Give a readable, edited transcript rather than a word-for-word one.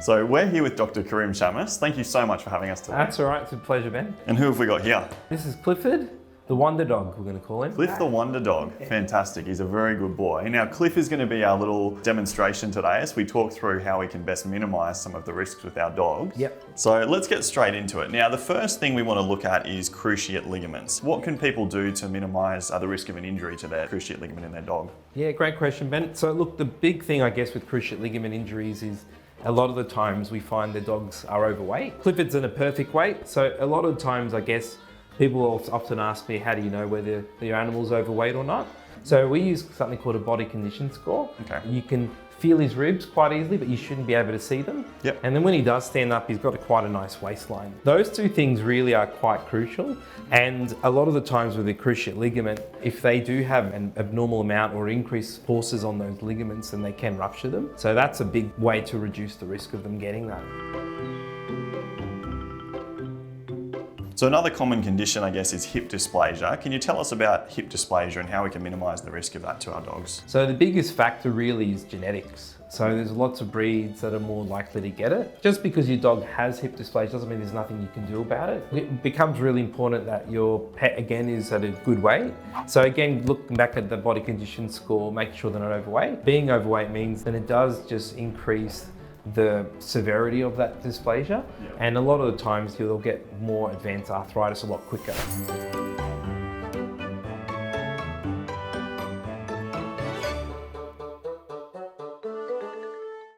So we're here with Dr. Karim Chammas. Thank you so much for having us today. That's all right, it's a pleasure, Ben. And who have we got here? This is Clifford, the Wonder Dog, we're going to call him. Cliff the Wonder Dog. Fantastic. He's a very good boy. Now, Cliff is going to be our little demonstration today as we talk through how we can best minimize some of the risks with our dogs. Yep. So let's get straight into it. Now, the first thing we want to look at is cruciate ligaments. What can people do to minimize the risk of an injury to their cruciate ligament in their dog? Yeah, great question, Ben. So look, the big thing, I guess, with cruciate ligament injuries is a lot of the times we find the dogs are overweight. Clifford's in a perfect weight, so a lot of times, I guess, people often ask me, how do you know whether your animal's overweight or not? So we use something called a body condition score. Okay. You can feel his ribs quite easily, but you shouldn't be able to see them. Yep. And then when he does stand up, he's got quite a nice waistline. Those two things really are quite crucial. And a lot of the times with the cruciate ligament, if they do have an abnormal amount or increased forces on those ligaments, then they can rupture them. So that's a big way to reduce the risk of them getting that. So another common condition, I guess, is hip dysplasia. Can you tell us about hip dysplasia and how we can minimize the risk of that to our dogs? So the biggest factor really is genetics. So there's lots of breeds that are more likely to get it. Just because your dog has hip dysplasia doesn't mean there's nothing you can do about it. It becomes really important that your pet, again, is at a good weight. So again, looking back at the body condition score, making sure they're not overweight. Being overweight means that it does just increase the severity of that dysplasia. And a lot of the times you'll get more advanced arthritis a lot quicker.